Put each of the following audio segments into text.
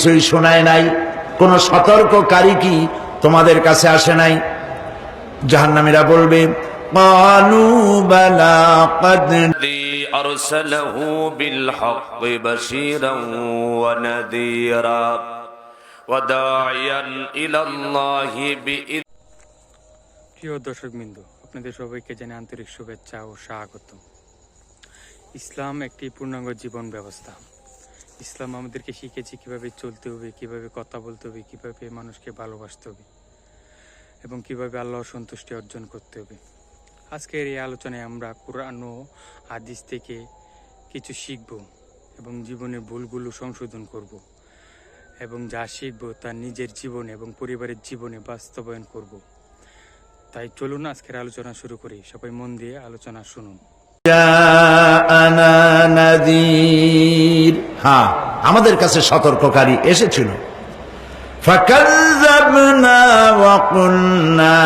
কিছুই শোনায় নাই, কোন সতর্ককারী কি তোমাদের কাছে আসে নাই? জাহান্নামীরা বলবে ক্বালু বালা ক্বাদ আরসালাহু বিল হক্কি বাশীরান ওয়া নাযীরা ওয়া দাঈয়ান ইলাল্লাহি বিইয। প্রিয় দর্শকবৃন্দ, আপনাদের সবাইকে জানাই আন্তরিক শুভেচ্ছা ও স্বাগত। ইসলাম একটি পূর্ণাঙ্গ জীবন ব্যবস্থা। ইসলাম আমাদেরকে শিখেছে কিভাবে চলতে হবে, কিভাবে কথা বলতে হবে, কিভাবে মানুষকে ভালোবাসতে হবে এবং কিভাবে আল্লাহর সন্তুষ্টি অর্জন করতে হবে। আজকের এই আলোচনায় আমরা কোরআন ও হাদিস থেকে কিছু শিখব এবং জীবনের ভুলগুলো সংশোধন করব এবং যা শিখব তা নিজের জীবনে এবং পরিবারের জীবনে বাস্তবায়ন করব। তাই চলুন আজকের আলোচনা শুরু করি। সবাই মন দিয়ে আলোচনা শুনুন। জাআনা নাযীর, হ্যাঁ, আমাদের কাছে সতর্ককারী এসেছিল। ফাকাযযাবনা ওয়া কুলনা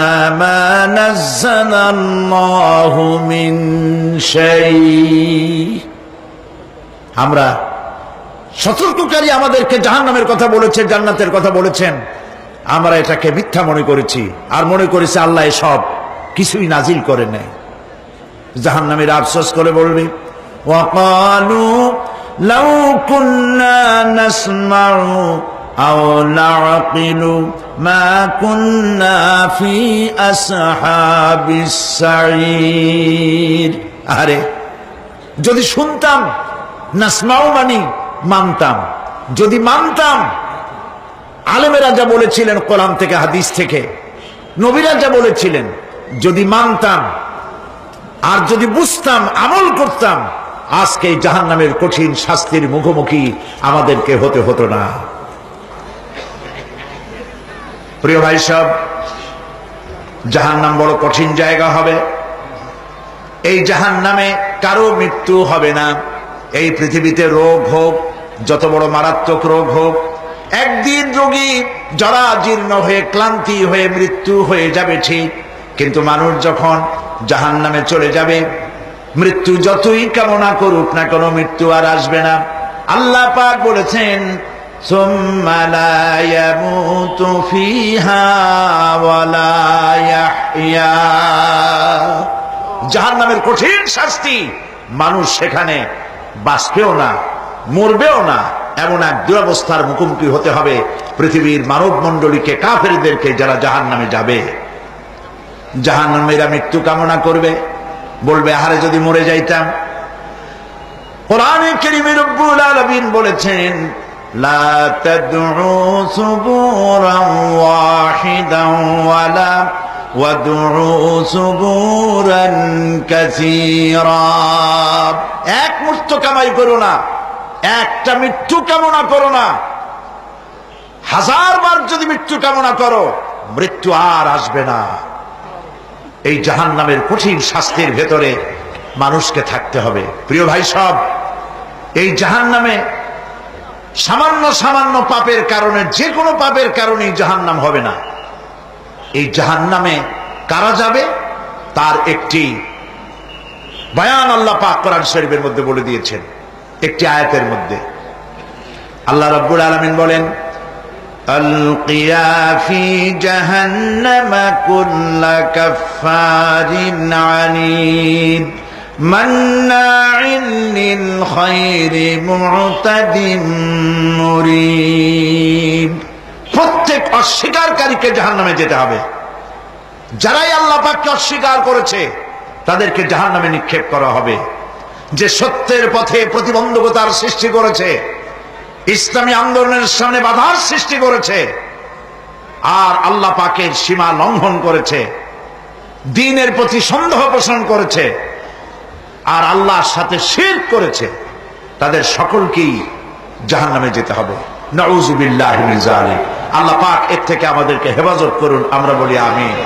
মা নাযালাল্লাহু মিন শাই। আমরা সতর্ককারী আমাদেরকে জাহান্নামের কথা বলেছেন, জান্নাতের কথা বলেছেন, আমরা এটাকে মিথ্যা মনে করেছি আর মনে করেছি আল্লাহ সব কিছুই নাজিল করে নাই। জাহান্নামীরা আফসোস করে বলবে ওয়াকালু লাউ কুন্না নাসমাউ আও নাআকিলু মা কুন্না ফি আসহাবিস সাঈর। আরে যদি শুনতাম, নাসমাউ মানে মানতাম, যদি মানতাম, আলেমেরা যা বলেছিলেন কোরআন থেকে হাদিস থেকে, নবীরা যা বলেছিলেন, যদি মানতাম আর যদি বুঝতাম, আমল করতাম, আজকে জাহান্নামের কঠিন শাস্তির মুখোমুখি আমাদেরকে হতে হতো না। প্রিয় ভাই সব, জাহান্নাম বড় কঠিন জায়গা হবে। এই জাহান্নামে কারো মৃত্যু হবে না। এই পৃথিবীতে রোগ হোক, যত বড় মারাত্মক রোগ হোক, একদিন রোগী জরাজীর্ণ হয়ে ক্লান্তি হয়ে মৃত্যু হয়ে যাবে ঠিক, কিন্তু মানুষ যখন জাহান্নামে চলে যাবে, মৃত্যু যতই কামনা করুক না কেন, মৃত্যু আর আসবে না। আল্লাহ পাক বলেছেন সুম্মা লা ইয়ামুতু ফিহা ওয়া লা ইয়াহইয়া। জাহান্নামের কঠিন শাস্তি, মানুষ সেখানে বাঁচবেও না, মরবেও না, এমন এক দুরবস্থার মুখোমুখি হতে হবে পৃথিবীর মানব মণ্ডলীকে, কাফেরদেরকে, যারা জাহান্নামে যাবে। জাহান্নামীরা মৃত্যু কামনা করবে, বলবে আহারে যদি মরে যাইতাম। কোরআনে কারীমে রব্বুল আলামিন বলেছেন লা তাদউ সুবুরান ওয়াহিদান ওয়ালা ওয়াদউ সুবুরান কাসীরা। এক মৃত্যু কামাই করো না, একটা মৃত্যু কামনা করো না। 1000 বার যদি মৃত্যু কামনা করো, মৃত্যু আর আসবে না। এই জাহান্নামের কঠিন শাস্তির ভেতরে মানুষকে থাকতে হবে। প্রিয় ভাই সব, এই জাহান্নামে সামান্য সামান্য পাপের কারণে, যে কোনো পাপের কারণেই জাহান্নাম হবে না। এই জাহান্নামে কারা যাবে তার একটি বয়ান আল্লাহ পাক কোরআন শরীফের মধ্যে বলে দিয়েছেন। একটি আয়াতের মধ্যে আল্লাহ রাব্বুল আলামিন বলেন আলকিয়া ফি জাহান্নামা কুল্লা কাফফারিন আনিদ মান্নাইন লিল খায়রি মু'তাদিন মুরিব। প্রত্যেক অস্বীকারীকে জাহান্নামে যেতে হবে। যারাই আল্লাহ পাককে অস্বীকার করেছে তাদেরকে জাহান্নামে নিক্ষেপ করা হবে। যে সত্যের পথে প্রতিবন্ধকতার সৃষ্টি করেছে, ইসলামী আন্দোলনের সামনে বাধার সৃষ্টি করেছে, আর আল্লাহ পাকের সীমা লঙ্ঘন করেছে, দ্বীনের প্রতি সন্দেহ পোষণ করেছে, আর আল্লাহর সাথে শিরক করেছে, তাদের সকলকেই জাহান্নামে যেতে হবে। নাউযুবিল্লাহি মিন যালিক। আল্লাহ পাক এর থেকে আমাদেরকে হেফাজত করুন, আমরা বলি আমিন।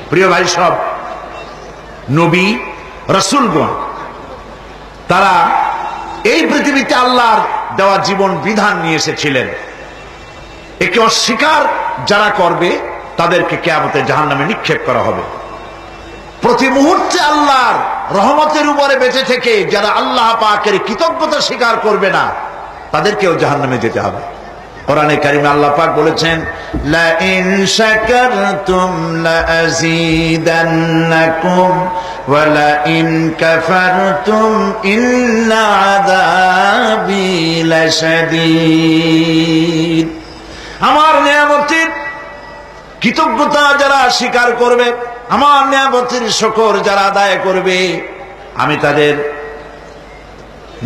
প্রিয় ভাই সব, নবী রাসূলগণ তারা এই পৃথিবীতে আল্লাহর দেওয়া জীবন বিধান নিয়ে এসেছিলেন। একে অস্বীকার যারা করবে তাদেরকে কিয়ামতে জাহান্নামে নিক্ষেপ করা হবে। প্রতি মুহূর্তে আল্লাহর রহমতের উপরে বেঁচে থেকে যারা আল্লাহ পাকের কৃতজ্ঞতা স্বীকার করবে না, তাদেরকেও জাহান্নামে যেতে হবে। কোরআনে কারিমে আল্লাহ পাক বলেছেন, লা ইন শাকারতুম লা আযীদান্নাকুম ওয়া লা ইন কাফারতুম ইন্না আযাবি লাশাদীদ। আমার নিয়ামতের কৃতজ্ঞতা যারা স্বীকার করবে, আমার নিয়ামতের শুকর যারা আদায় করবে, আমি তাদের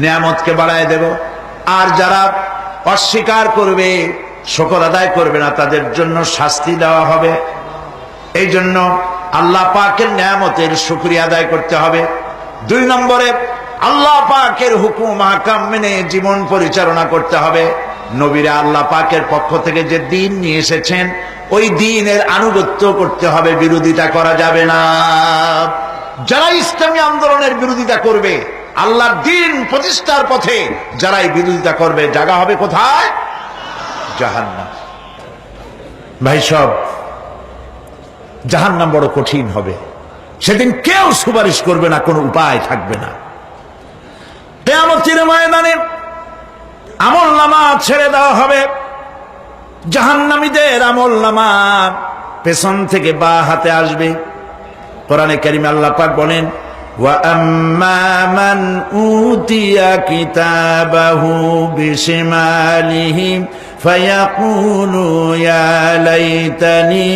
নিয়ামতকে বাড়ায় দেব। আর যারা অস্বীকার করবে, শুকর আদায় করবে না, তাদের জন্য শাস্তি দেওয়া হবে। এই জন্য আল্লাহ পাকের নিয়ামতের শুকরিয়া আদায় করতে হবে। 2 নম্বরে আল্লাহ পাকের হুকুম আহকাম মেনে জীবন পরিচালনা করতে হবে। নবীরা আল্লাহ পাকের পক্ষ থেকে যে দ্বীন নিয়ে এসেছেন, ওই দ্বীনের আনুগত্য করতে হবে, বিরোধিতা করা যাবে না। যারা ইসলামী আন্দোলনের বিরোধিতা করবে, আল্লাহর দ্বীন প্রতিষ্ঠার পথে যারাই বিরোধিতা করবে, জায়গা হবে কোথায়? জাহান্নাম। ভাই সব, জাহান্নাম বড় কঠিন হবে। সেদিন কেউ সুপারিশ করবে না, কোনো উপায় থাকবে না। কিয়ামতের ময়দানে আমলনামা ছেড়ে দেওয়া হবে। জাহান্নামীদের আমলনামা পেছন থেকে বা হাতে আসবে। কোরআনে কারিমে আল্লাহ পাক বলেন, ওয়া আম্মা মান উতিয়া কিতাবাহু বিশিমালিহি ফায়াকুলু ইয়া লাইতানি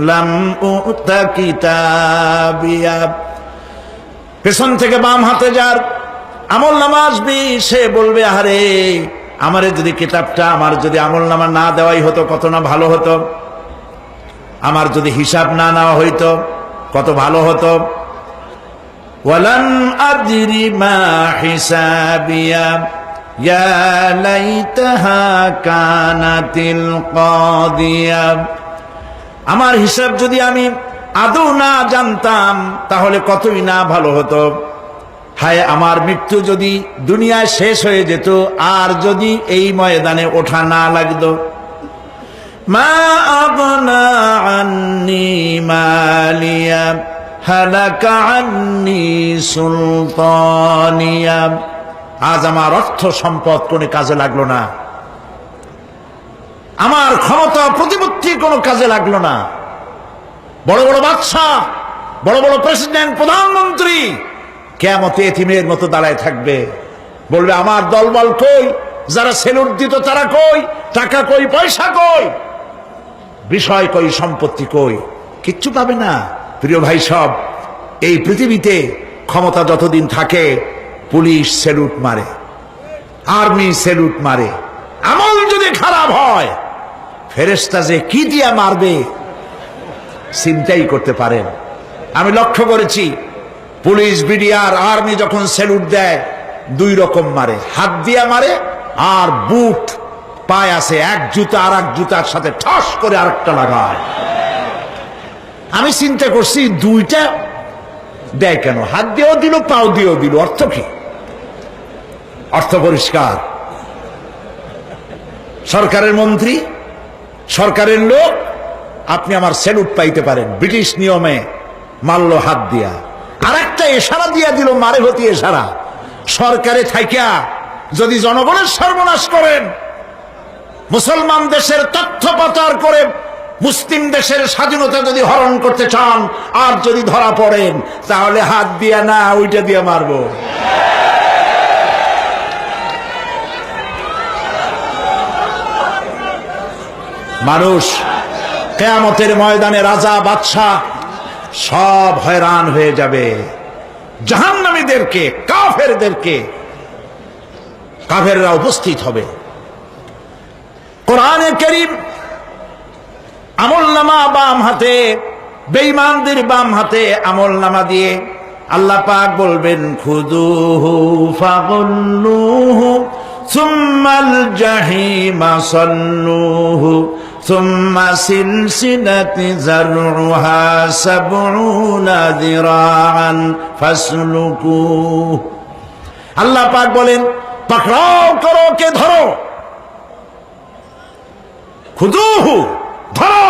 লাম উতা কিতাবিয়া। পেছন থেকে বাম হাতে যার আমলনামা আসবে, সে বলবে, আরে আমারে যদি কিতাবটা, আমার যদি আমলনামা না দেওয়াই হতো কত না ভালো হতো, আমার যদি হিসাব না নেওয়া হইতো কত ভালো হতো। ওয়ালান আদরি মা হিসাবিয়া ইয়া লাইতাহা কানাতিল কাদিয়া। আমার হিসাব যদি আমি আদৌ না জানতাম, তাহলে কতই না ভালো হতো। হায়, আমার মৃত্যু যদি দুনিয়ায় শেষ হয়ে যেত, আর যদি এই ময়দানে ওঠা না লাগতো। মা আগনা আন্নি মালিয়া হালাকা আন্নি সুলতানিয়া। আজ আমার অর্থ সম্পদ কোনো কাজে লাগলো না, আমার ক্ষমতা প্রতিপত্তি কোনো কাজে লাগলো না। বড় বড় বাদশাহ, বড় বড় প্রেসিডেন্ট, প্রধানমন্ত্রী কিয়ামতে এতিমের মতো দাঁড়ায় থাকবে, বলবে, আমার দলবল কই, যারা সেলুট দিত তারা কই, টাকা কই, পয়সা কই, বিষয় কই, সম্পত্তি কই, কিচ্ছু পাবে না। প্রিয় ভাই সব, এই পৃথিবীতে ক্ষমতা যতদিন থাকে, পুলিশ সেলুট মারে, আর্মি সেলুট মারে। আমল যদি খারাপ হয়, ফেরেশতা যে কি দিয়া মারবে চিন্তাই করতে পারেন। আমি লক্ষ্য করেছি, পুলিশ, বিডিআর, আর্মি যখন সেলুট দেয়, 2 রকম মারে, হাত দিয়া মারে, আর বুট পায় আছে, এক জুতা আর এক জুতার সাথে ঠস করে আরেকটা লাগায়। আমি চিন্তা করছি, 2টা দেয় কেন? হাত দিয়েও দিল, পাও দিয়েও দিল, অর্থ কি? অর্থ পরিষ্কার। সরকারের মন্ত্রী, সরকারের লোক, আপনি আমার সেলুট পাইতে পারেন, ব্রিটিশ নিয়মে মারল হাত দিয়া, আর একটা ইশারা দিয়া দিল, মারে হতি ইশারা। সরকারে থাইকা যদি জনগণের সর্বনাশ করেন, মুসলমান দেশের তথ্য পাচার করে মুসলিম দেশের স্বাধীনতা যদি হরণ করতে চান, আর যদি ধরা পড়েন, তাহলে হাত দিয়া না, ওইটা দিয়ে মারবো। মানুষ কিয়ামতের ময়দানে রাজা, বাদশাহ সব হয়রান হয়ে যাবে। জাহান্নামীদেরকে, কাফেরদেরকে, কাফেররা উপস্থিত হবে। কোরআনে কারীম আমলনামা বাম হাতে, বেঈমানদের বাম হাতে আমলনামা দিয়ে আল্লাহ পাক বলবেন, খুযুহু ফাগুল্লুহু সুম্মাল জাহিমা সাল্লুহু সুম্মা সিলসিলাতি যারউহা সাবউনা যিরাআন ফাসলুকুহু। আল্লাহ পাক বলেন, পাকড়াও করো, কে ধরো, খুযুহু ধরো,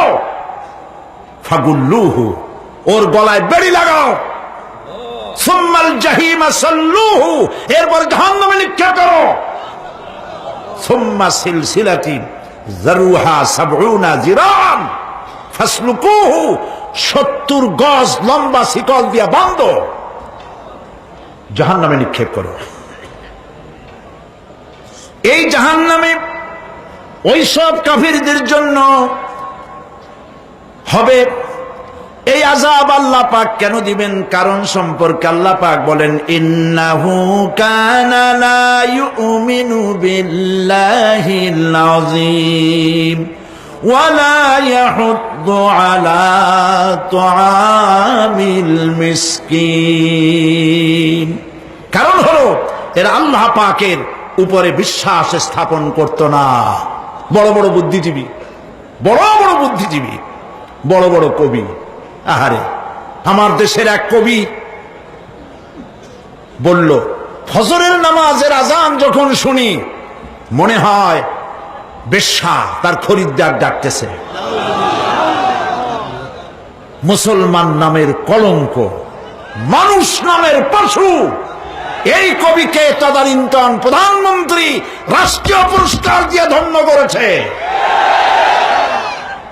ফাগুল্লুহু ওর গলায় বেড়ি লাগাও, সুম্মাল জাহিমা সাল্লুহু এরপর জাহান্নামে নিক্ষেপ করো, সুম্মা সিলসিলাতিন যারুহা 70 জিরান ফাসলুকুহু, 70 গজ লম্বা শিকল দিয়া বাঁধো, জাহান্নামে নিক্ষেপ করো। এই জাহান্নামে ওই সব কাফিরদের জন্য হবে এই আযাব। আল্লাহ পাক কেন দিবেন কারণ সম্পর্কে আল্লাহ পাক বলেন, ইন্নাহু কানা লা ইউমিনু বিল্লাহিল আযীম ওয়া লা ইয়াহুদ্দু আলা তুআমিল মিসকিন। কারণ হলো এরা আল্লাহ পাকের উপরে বিশ্বাস স্থাপন করত না। বড় বড় বুদ্ধিজীবী, বড় বড় বুদ্ধিজীবী, বড় বড় কবি। আহারে, আমার দেশের এক কবি বলল, ফজরের নামাজের আজান যখন শুনি মনে হয় বেশ্যা তার খরিদ্দার ডাকতেছে। মুসলমান নামের কলঙ্ক, মানুষ নামের পশু। এই কবিকে তদানীন্তন প্রধানমন্ত্রী রাষ্ট্রীয় পুরস্কার দিয়ে ধন্য করেছে।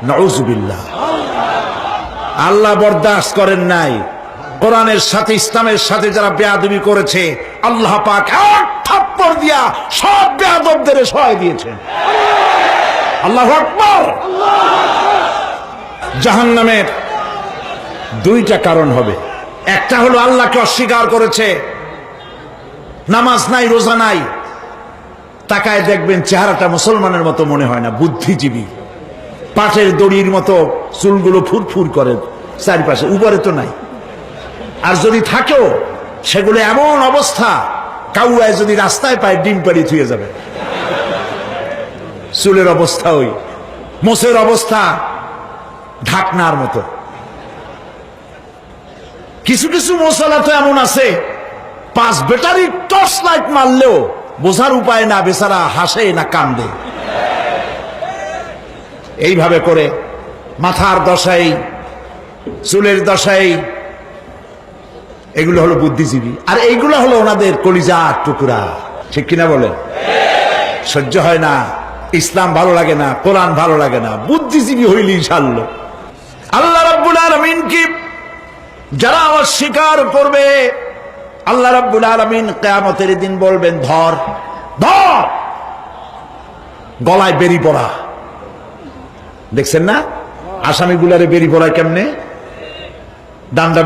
নাউজুবিল্লাহ। আল্লাহ বরদাস্ত করেন নাই। কোরআনের সাথে ইসলামের সাথে যারা বেয়াদবি করেছে আল্লাহ পাক এক থাপ্পড় দিয়া সব বেয়াদবদের সহায় দিয়েছেন। আল্লাহু আকবার। জাহান্নামের দুইটা কারণ হবে। একটা হলো আল্লাহকে অস্বীকার করেছে, নামাজ নাই, রোজা নাই, তাকায় দেখবেন চেহারাটা মুসলমানের মতো মনে হয় না, বুদ্ধিজীবী, পাটের দড়ির মতো চুলগুলো ফুরফুর করে চারিপাশে, উপরে তো নাই। আর যদি থাকেও সেগুলো এমন অবস্থা, কাউয়ায় যদি রাস্তায় পায় ডিম পাড়ি থুয়ে যাবে। চুলের অবস্থা ওই, মোষের অবস্থা ঢাকনার মতো। কিছু কিছু মশলা তো এমন আছে 5 ব্যাটারি টর্চ লাইট মারলেও বোঝার উপায় না, বেচারা হাসে না কান্দে। এইভাবে করে মাথার দশাই, চুলের দশাই, এগুলো হলো বুদ্ধিজীবী। আর এইগুলো হলো ওনাদের কলিজার টুকরা। ঠিক কিনা বলেন? সহ্য হয় না, ইসলাম ভালো লাগে না, কোরআন ভালো লাগে না, বুদ্ধিজীবী হইলেই ছাড়লো। আল্লাহ রাব্বুল আলামিন কি যারা অস্বীকার করবে, আল্লাহ রাব্বুল আলামিন কিয়ামতের দিন বলবেন, ধর ধর, গলায় বেরি পড়া। দেখছেন না আসামিগুলারে বেরি পড়ায় কেমনে? ডান্ডা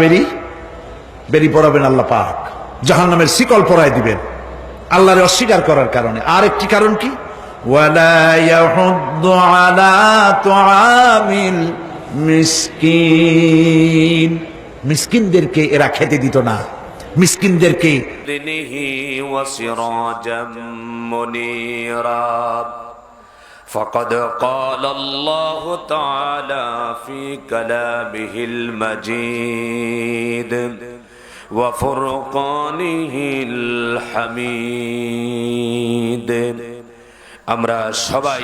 বেরি পড়াবেন আল্লাহ পাক, জাহান্নামের শিকল পরায় দিবেন আল্লাহরে অস্বীকার করার কারণে। আর একটি কারণ কি? ওয়ালা ইয়াহুদ্দু আলা তুআমিল মিসকিন। মিসকিনদেরকে এরা খেতে দিত না, মিসকিনদেরকে। দিনিহি ওয়া সিরাজাম মুনীরা فقد قال الله تعالى في كلامه المجيد وفرقانه الحميد। আমরা সবাই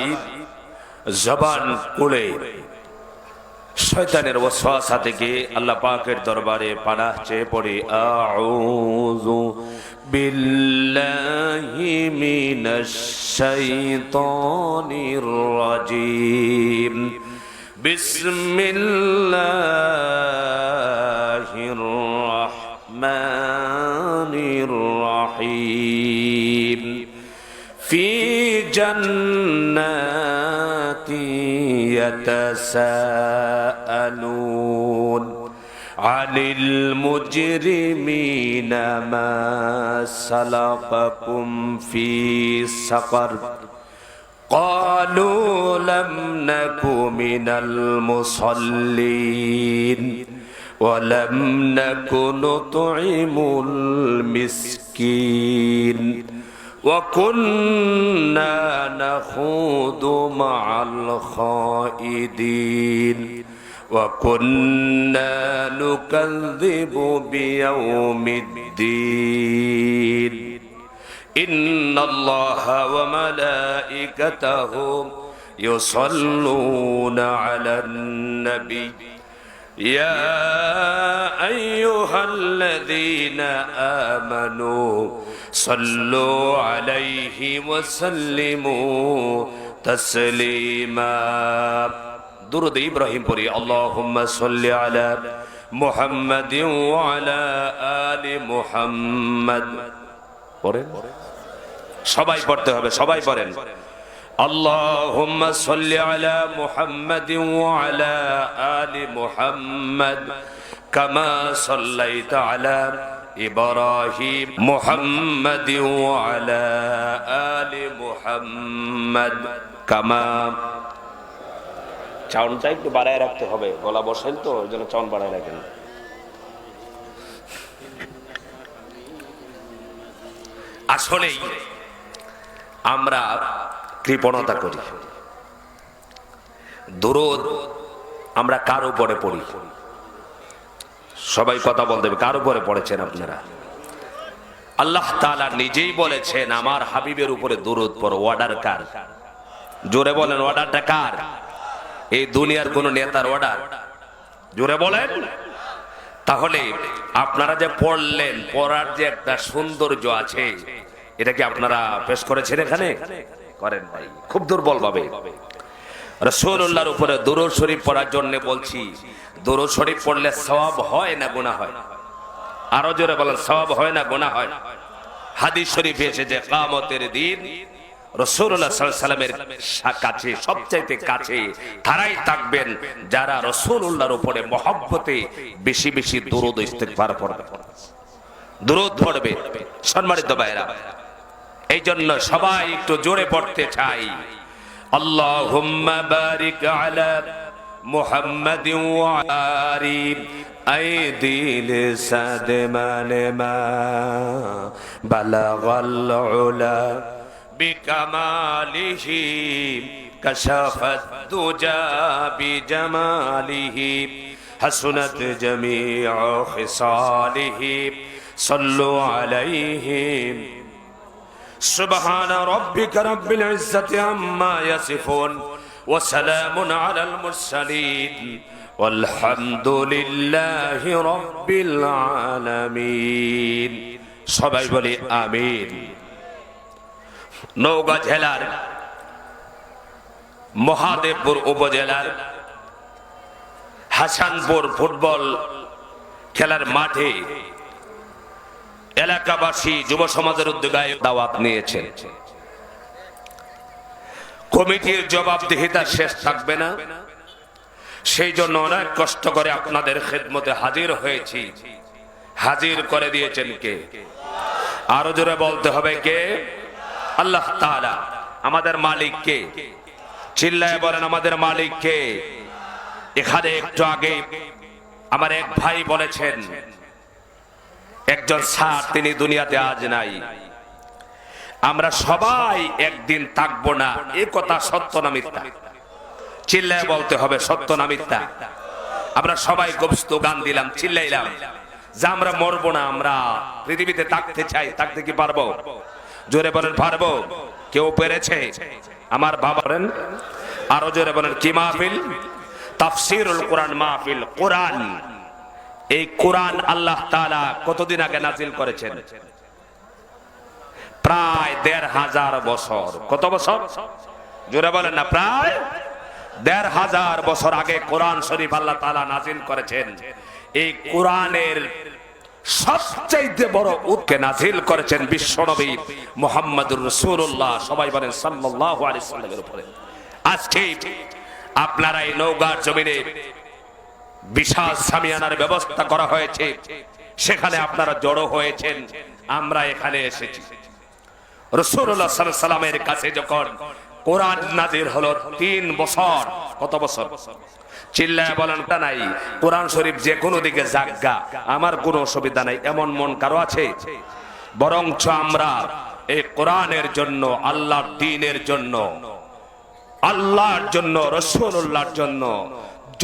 জবান খুলে শয়তানের ওয়াসওয়াসা থেকে আল্লাহ পাকের দরবারে পানাহ চেয়ে পড়ি। আউযু বিল্লাহি মিনাশ শাইতানির রাজীম। বিসমিল্লাহির রাহমানির রাহিম। ফি জান্নাতি يتساءلون عن المجرمين ما سلككم في سقر قالوا لم نك من المصلين ولم نك نطعم المسكين وكنا نخوض مع الخائضين وكنا نكذب بيوم الدين إن الله وملائكته يصلون على النبي يا أيها الذين آمنوا সাল্লু আলাইহি ওয়া সাল্লিমু তাসলিমা। দুরূদ ইব্রাহিম পড়ি। আল্লাহুম্মা সাল্লি আলা মুহাম্মাদিন ওয়া আলা আলি মুহাম্মাদ। পড়েন, সবাই পড়তে হবে, সবাই পড়েন। اللهم صل على محمد وعلى آل محمد كما صليت على إبراهيم محمد وعلى آل محمد كما চাউনটা একটু বাড়ায় রাখতে হবে, গলা বসেন তো ওই জন্য চাউন বাড়ায় রাখেন। আসলেই আমরা কৃপণতা করি। দুরূদ আমরা কার উপরে পড়ি? সবাই কথা বলতে হবে, কার উপরে পড়েছেন আপনারা? আল্লাহ তাআলা নিজেই বলেছেন আমার হাবিবের উপরে দুরূদ পড়ো। অর্ডার কার? জোরে বলেন, অর্ডারটা কার? এই দুনিয়ার কোন নেতার অর্ডার? জোরে বলেন। তাহলে আপনারা যে পড়লেন, পড়ার যে একটা সৌন্দর্য আছে, এটা কি আপনারা পেশ করেছেন এখানে? করেন ভাই, খুব দুর্বল ভাবে। রাসূলুল্লাহর উপরে দুরূদ শরীফ পড়ার জন্য বলছি। দুরূদ শরীফ পড়লে সওয়াব হয় না গুনাহ হয়? আরো জোরে বলেন, সওয়াব হয় না গুনাহ হয়? হাদিস শরীফে এসেছে কিয়ামতের দিন রাসূলুল্লাহ সাল্লাল্লাহু আলাইহি সাল্লামের কাছে, সবচাইতে কাছে তারাই থাকবেন যারা রাসূলুল্লাহর উপরে মহব্বতে বেশি বেশি দুরূদ ও ইস্তিগফার পড়বে, দুরূদ পড়বে। সম্মানিত ভাইরা, এই জন্য সবাই একটু জোরে পড়তে চাই। আল্লাহুম্মা বারিক আলা মুহাম্মাদিন ওয়া আলি আইদিল সাদমানমা বালাগাল উলা বিকামালিহি কাশাফাত দুজা বিজামালিহি হাসুনাত জামিউ খিসালিহি সাল্লু আলাইহি সুবহান রাব্বিকা রাব্বিল ইজ্জাতি আম্মা ইয়াসিফুন ওয়া সালামুন আলাল মুরসালিন ওয়ালহামদুলিল্লাহি রাব্বিল আলামিন। সবাই বলি আমিন। নওগাঁ জেলার মহাদেবপুর উপজেলার হাসানপুর ফুটবল খেলার মাঠে এলাকাবাসী যুব সমাজের উদ্যোগে দাওয়াত নিয়েছেন। কমিটির জবাবদিহিতা শেষ থাকবে না, সেই জন্য অনেক কষ্ট করে আপনাদের খেদমতে হাজির হয়েছি। হাজির করে দিয়েছেন কে? আরো জোরে বলতে হবে কে? আল্লাহ তাআলা। আমাদের মালিক কে? চিল্লায় বলেন, আমাদের মালিক কে? এখানে একটু আগে আমার এক ভাই বলেছেন একজন স্যার, তিনি দুনিয়াতে আজ নাই। আমরা সবাই একদিন থাকবো না, এ কথা সত্য না মিথ্যা? চিল্লায় বলতে হবে, সত্য না মিথ্যা? আমরা সবাই গোস্ত গান দিলাম, চিল্লাইলাম যে আমরা মরবো না, আমরা পৃথিবীতে থাকতে চাই। থাকতে কি পারবো? জোরে বলেন, পারবো? কেউ পেরেছে? আমার বাবা বলেন, আরো জোরে বলেন। কি মাহফিল? তাফসীরুল কোরআন মাহফিল। কোরআন, এই কোরআন আল্লাহ তাআলা কতদিন আগে নাজিল করেছেন? প্রায় ১৫০০ বছর। কত বছর? জোরে বলেন না। প্রায় ১৫০০ বছর আগে কোরআন শরীফ আল্লাহ তাআলা নাজিল করেছেন। এই কোরআনের সবচেয়ে বড় উৎকে নাজিল করেছেন বিশ্বনবী মুহাম্মদুর রাসূলুল্লাহ, সবাই বলেন সাল্লাল্লাহু আলাইহি ওয়াসাল্লামের উপরে। আজকে আপনারা এই নওগাঁর জমিনে বিশাল সামিয়ানার ব্যবস্থা করা হয়েছে, সেখানে আপনারা জড়ো হয়েছেন। আমরা এখানে এসেছি রাসূলুল্লাহ সাল্লাল্লাহু আলাইহি ওয়াসাল্লামের কাছে যখন কোরআন নাজিল হলো ৩ বছর। কত বছর? চিল্লায় বলেন তা নাই। কোরআন শরীফ যে কোনো দিকে জাগা, আমার কোনো অসুবিধা নাই, এমন মন কারো আছে? বরঞ্চ আমরা এই কোরআনের জন্য, আল্লাহর দ্বীনের জন্য, আল্লাহর জন্য, রাসূলুল্লাহর জন্য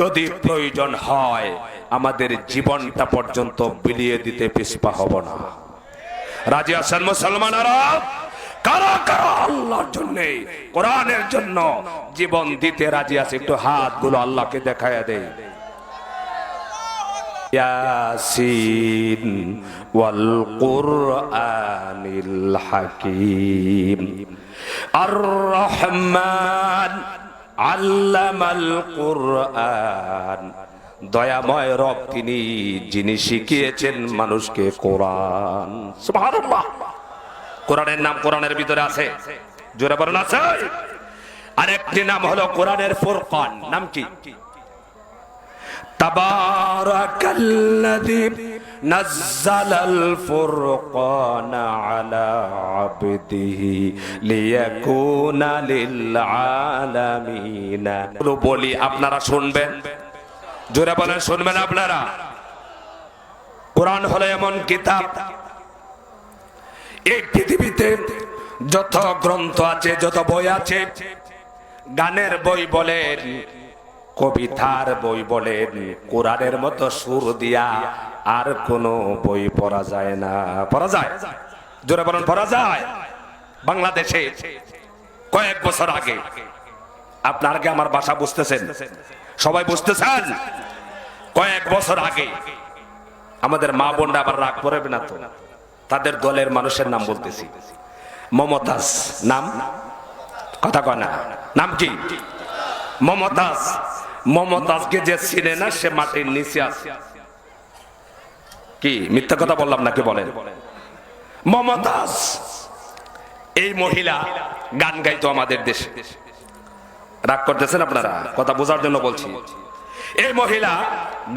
যদি প্রয়োজন হয় আমাদের জীবনটা পর্যন্ত বিলিয়ে দিতে পিছপা হব না। রাজি আছেন মুসলমানেরা? কারা কারা আল্লাহর জন্য, কোরআনের জন্য জীবন দিতে রাজি আছে? একটু হাতগুলো আল্লাহকে দেখায়া দেয়। ইয়াসিন ওয়াল কুরআনিল হাকীম আর রহমান আল্লামাল কুরআন। দয়াময় রব তিনি, যিনি শিখিয়েছেন মানুষকে কোরআন। সুবহানাল্লাহ। কোরআনের নাম কোরআনের ভিতরে আছে, জোরে বলেন আছে। আরেকটি নাম হলো কোরআনের ফুরকান। নাম কি? তাবারাকাল্লাযী নাযালাল ফুরকানা আলা আবদিহি লিয়াকুনা লিল আলামিনা। বলি আপনারা শুনবেন, জোরে বলেন শুনবেন আপনারা। কোরআন হলো এমন কিতাব, এই পৃথিবীতে যত গ্রন্থ আছে, যত বই আছে, গানের বই বলেন, কবিতার বই বলেন, কোরআনের মতো সুর দিয়া আর কোনো বই পড়া যায় না। পড়া যায়? জোরে বলেন পড়া যায়। বাংলাদেশে কয়েক বছর আগে, আপনার কি আমার ভাষা বুঝতেছেন? সবাই বুঝতেছেন? কয়েক বছর আগে আমাদের মা বোনরা আবার রাগ করবে না তো, তাদের দলের মানুষের নাম বলতেছি। মমতাজ নাম, কথা কয় না, নাম কি? মমতাজ। মমতাজকে যে চিনে না সে মাটির নিচে আছে। কি মিথ্যা কথা বললাম নাকি বলেন? মমতাজ এই মহিলা গান গাইতো আমাদের দেশে। রাগ করতেছেন আপনারা? কথা বোঝার জন্য বলছি। এই মহিলা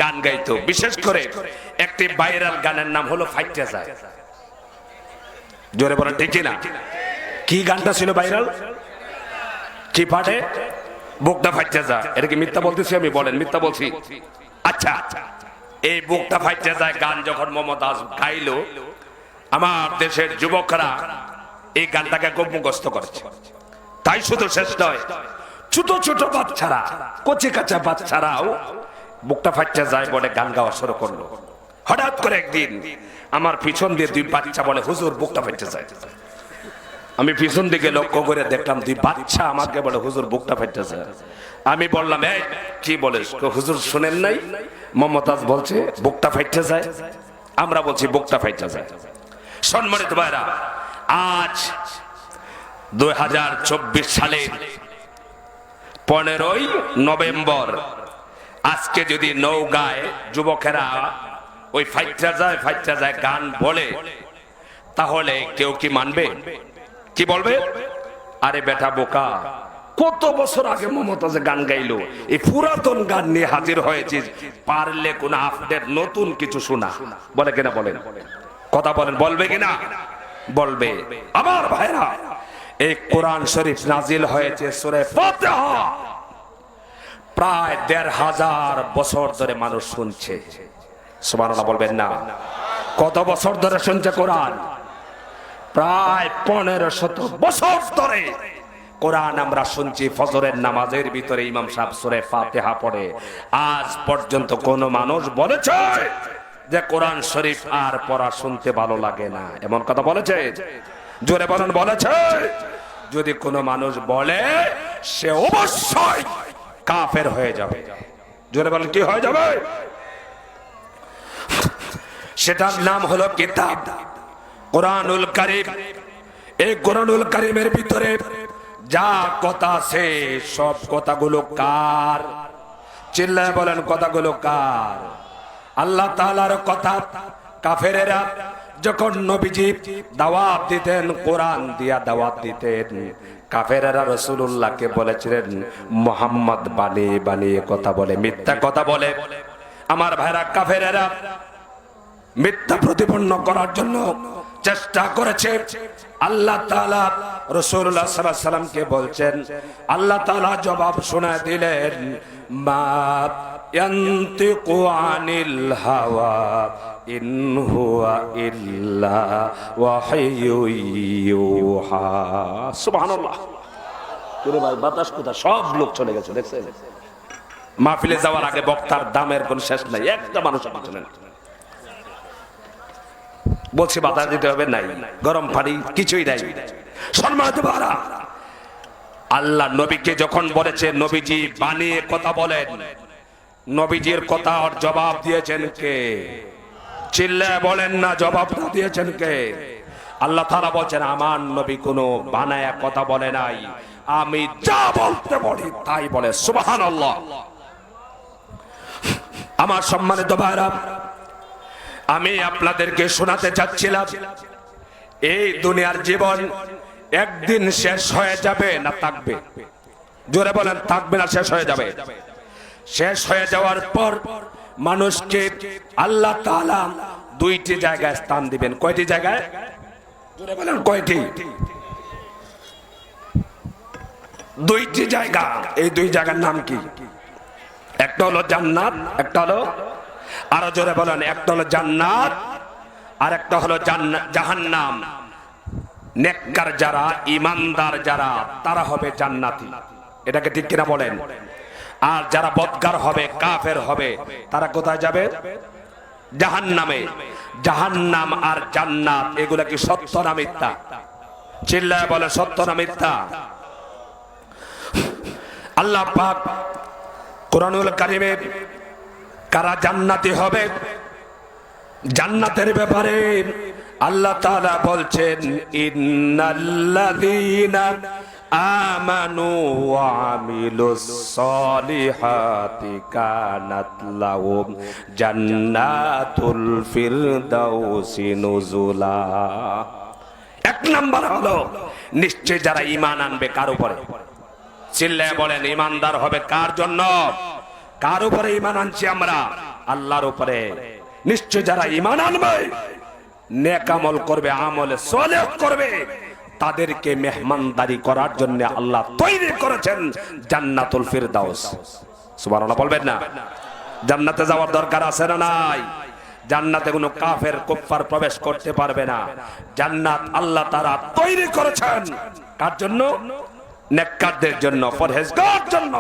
গান গাইতো, বিশেষ করে একটি ভাইরাল গানের নাম হলো ফাইটে যায়। জোরে বলেন ঠিক না? কি গানটা ছিল ভাইরাল? কি পাঠে? বুকটা ফাইটে যায়। এটা কি মিথ্যা বলতেছি আমি? বলেন মিথ্যা বলছি? আচ্ছা, এই বুকটা ফাইটে যায় গান যখন মমতাজ গাইলো, আমার দেশের যুবকরা এই গানটাকে খুব মুখস্থ করেছে। তাই শুধু শেষ নয়, ছোট ছোট বাচ্চারা, কচি কাঁচা বাচ্চারাও বুকটা ফাইটে যায় বলে গান গাওয়া শুরু করলো। হঠাৎ করে একদিন আমার পিছন দিয়ে দুই বাচ্চা বলে, হুজুর বুকটা ফাইটে যায়। আমি পিছন দিকে লক্ষ্য করে দেখলাম দুই বাচ্চা আমাকে বলে, হুজুর বুকটা ফাইটে যায়। আমি বললাম, এই কি বলিস? হুজুর শুনেন নাই? মমতাজ বলছে বুকটা ফাইটে যায়, আমরা বলছি বুকটা ফাইটে যায়। সম্মানিত ভাইরা, আজ 2024 সালের 15ই নভেম্বর, আজকে যদি নওগাঁয় যুবকেরা ওই ফাইটটা যায় গান বলে, তাহলে কেউ কি মানবে? কি বলবে? আরে বেটা বোকা, কত বছর আগে মমতাজে গান গাইলো, এই পুরাতন গান নিয়ে হাজির হয়েছিস, পারলে কোন আপডেট নতুন কিছু শোনা। বলে কিনা? বলেন, কথা বলেন, বলবে কিনা? বলবে। আমার ভাইরা, এই কোরআন শরীফ নাজিল হয়েছে সূরা ফাতিহা, প্রায় 1500 বছর ধরে মানুষ শুনছে। সুবহানাল্লাহ বলবেন না? কত বছর ধরে শুনছে কোরআন? প্রায় 1500 বছর ধরে কোরআন আমরা শুনছি। ফজরের নামাজের ভিতরে ইমাম সাহেব সূরা ফাতিহা পড়ে। আজ পর্যন্ত কোন মানুষ বলেছে যে কোরআন শরীফ আর পড়া শুনতে ভালো লাগে না? এমন কথা বলেছে? জোরে বলেন, বলেছে? যদি কোনো মানুষ বলে, সে অবশ্যই কাফের হয়ে যাবে। জোরে বলেন, কি হয়ে যাবে? সেটার নাম হলো কিতাব কোরআনুল কারীম। এই কোরআনুল কারীমের ভিতরে যা কথা আছে সব কথাগুলো কার? চিল্লায় বলেন, কথাগুলো কার? আল্লাহ তাআলার কথা। কাফেরেরা যখন নবীজি দাওয়াত দিতেন, কোরআন দিয়া দাওয়াত দিতেন, কাফেরেরা রাসূলুল্লাহকে বলেছিলেন মুহাম্মদ বানিয়ে বানিয়ে কথা বলে, মিথ্যা কথা বলে। আমার ভাইরা, কাফেরেরা মিথ্যা প্রতিপন্ন করার জন্য চেষ্টা করেছে। আল্লাহ তাআলা রাসূলুল্লাহ সাল্লাল্লাহু আলাইহি সাল্লামকে বলছেন, আল্লাহ তাআলা জবাব শোনায় দিলেন, মা ইয়ান্তিকু আনিল হাওয়া ইন হুয়া ইল্লা ওয়াহয়ু ইউহা। সুবহানাল্লাহ। ওরে ভাই, বাতাস কোথা? সব লোক চলে গেছে, দেখছেন? মাহফিলে যাওয়ার আগে বক্তার দামের কোন শেষ নাই, একটা মানুষ পিছনে বলছে বাধা দিতে হবে, নাই গরম পানি কিছুই নাই। সম্মানিত ভাইরা, আল্লাহ নবীকে যখন বলেছে নবীজি বানিয়ে কথা বলেন, নবীজির কথার জবাব দিয়েছেন কে? চিল্লায় বলেন না, জবাবটা দিয়েছেন কে? আল্লাহ তাআলা বলেন আমার নবী কোনো বানায়া কথা বলে নাই, আমি যা বলতে বলি তাই বলে। সুবহানাল্লাহ। আমার সম্মানিত ভাইরা, আমি আপনাদেরকে শোনাতে চাচ্ছিলাম এই দুনিয়ার জীবন একদিন শেষ হয়ে যাবে না থাকবে? জোরে বলেন, থাকবে না শেষ হয়ে যাবে? শেষ হয়ে যাওয়ার পর মানুষকে আল্লাহ তাআলা দুইটি জায়গায় স্থান দিবেন। কয়টি জায়গায়? জোরে বলেন, কয়টি? দুইটি জায়গা। এই দুই জায়গার নাম কি? একটা হলো জান্নাত, একটা হলো, আরো জোরে বলেন, একটা হলো জান্নাত আর একটা হলো জাহান্নাম। নেককার যারা, ইমানদার যারা, তারা হবে জান্নাতি। এটাকে ঠিক কিনা বলেন? আর যারা বদকার হবে, কাফের হবে, তারা কোথায় যাবে? জাহান্নামে। জাহান্নাম আর জান্নাত এগুলা কি সত্য না মিথ্যা? চিল্লায় বলে, সত্য না মিথ্যা? আল্লাহ পাক কোরআনুল কারীমে কারা জান্নাতি হবে, জান্নাতের ব্যাপারে আল্লাহ তাআলা বলছেন ইন্নাল্লাযীনা আমানু ওয়া আমিলুস সলিহাতি কানাত লাহুম জান্নাতুল ফিরদাউসি নুজুলা। এক নাম্বার হলো নিশ্চয় যারা ঈমান আনবে। কার উপরে? চিল্লায় বলেন, ঈমানদার হবে কার জন্য? কার উপরে ঈমান আনছি আমরা? আল্লাহর উপরে। নিশ্চয় যারা ঈমান আনবে, নেক আমল করবে, আমলে সালেহ করবে, তাদেরকে মেহমানদারি করার জন্য আল্লাহ তৈরি করেছেন জান্নাতুল ফিরদাউস। সুবহানাল্লাহ বলবেন না? জান্নাতে যাওয়ার দরকার আছে না নাই? জান্নাতে কোনো কাফের কুফফার প্রবেশ করতে পারবে না। জান্নাত আল্লাহ তাআলা তৈরি করেছেন কার জন্য? নেককারদের জন্য, পরহেজগার জন্য।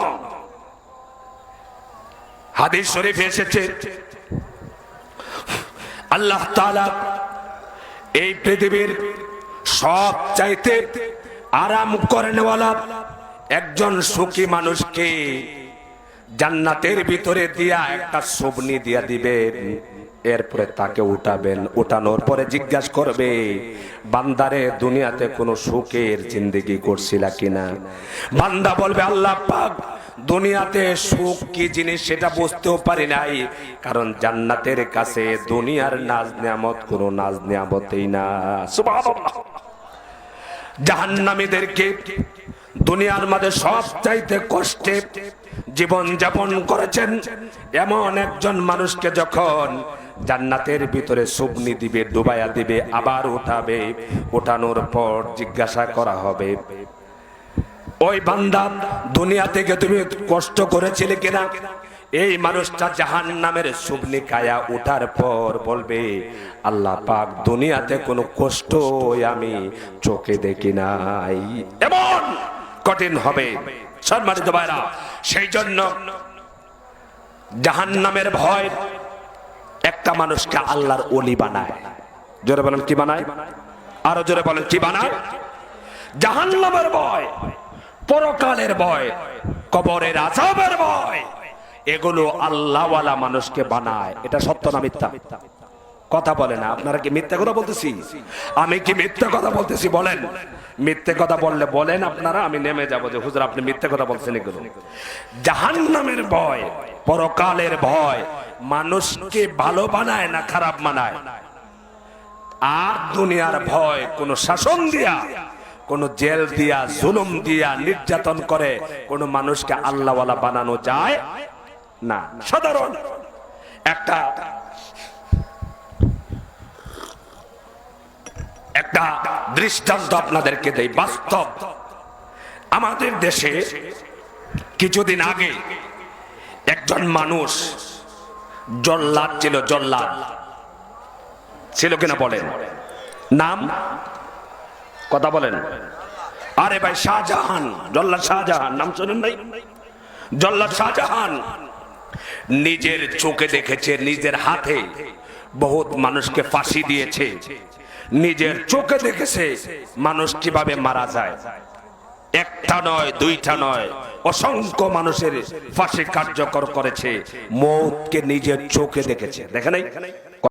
হাদিস শরীফে এসেছে আল্লাহ তাআলা এই পৃথিবীর সব চাইতে আরাম করেনওয়ালা একজন সুখী মানুষকে জান্নাতের ভিতরে দিয়া একটা সুবনি দিয়া দিবেন। এরপরে তাকে উঠাবেন। উঠানোর পরে জিজ্ঞাসা করবে, বান্দারে দুনিয়াতে কোনো সুখের জিন্দেগি করছিলা কিনা? বান্দা বলবে, আল্লাহ পাক দুনিয়াতে সুখ কি জিনিস সেটা বুঝতেও পারি নাই, কারণ জান্নাতের কাছে দুনিয়ার নাজ নিয়ামত কোনো নাজ নিয়ামতই না। সুবহানাল্লাহ। জাহান্নামীদেরকে দুনিয়ার মাঝে সব চাইতে কষ্টে জীবন যাপন করেছেন এমন একজন মানুষকে যখন জান্নাতের ভিতরে সুবনি দিবে, ডুবাইয়া দিবে, আবার উঠাবে, উঠানোর পর জিজ্ঞাসা করা হবে, ওই বান্দা দুনিয়া থেকে তুমি কষ্ট করেছিলে কিনা? এই মানুষটা জাহান্নামের সুবনি খায়া উঠার পর বলবে, আল্লাহ পাক দুনিয়াতে কোনো কষ্ট আমি চোখে দেখি নাই। এমন কঠিন হবে সম্মানিত ভাইরা। সেই জন্য জাহান্নামের ভয় একটা মানুষকে আল্লাহর ওলি বানায়। জোরে বলেন, কি বানায়? আরো জোরে বলেন, কি বানায়? জাহান্নামের ভয়, পরকালের ভয়, কবরের আযাবের ভয়, এগুলো আল্লাহওয়ালা মানুষকে বানায়। এটা সত্য না মিথ্যা? কথা বলে না। আপনারা কি মিথ্যা কথা বলতেছি? আমি কি মিথ্যা কথা বলতেছি? বলেন। মিথ্যে কথা বললে বলেন আপনারা, আমি নেমে যাব যে হুজুর আপনি মিথ্যে কথা বলছেন। এগুলো জাহান্নামের ভয়, পরকালের ভয় মানুষকে ভালো বানায় না খারাপ বানায়? আর দুনিয়ার ভয় কোন শাসন দিয়া, কোন জেল দিয়া, জুলুম দিয়া, নির্যাতন করে কোন মানুষকে আল্লাহওয়ালা বানানো যায় না। সাধারণ একটা দৃষ্টান্ত আপনাদেরকে দেই, বাস্তব। আমাদের দেশে কিছুদিন আগে একজন মানুষ জল্লাদ ছিল। জল্লাদ ছিল কিনা বলেন? নাম কথা বলেন। আরে ভাই, শাহজাহান, জল্লাদ শাহজাহান নাম শোনেন নাই? জল্লাদ শাহজাহান নিজের চোখে দেখেছে, নিজের হাতে বহুত মানুষকে ফাঁসি দিয়েছে, নিজের চোখে দেখেছে মানুষ কিভাবে মারা যায়। একটা নয়, দুইটা নয়, অসংখ্য মানুষের ফাঁসি কার্যকর করেছে, মৌতকে নিজের চোখে দেখেছে। দেখে নাই?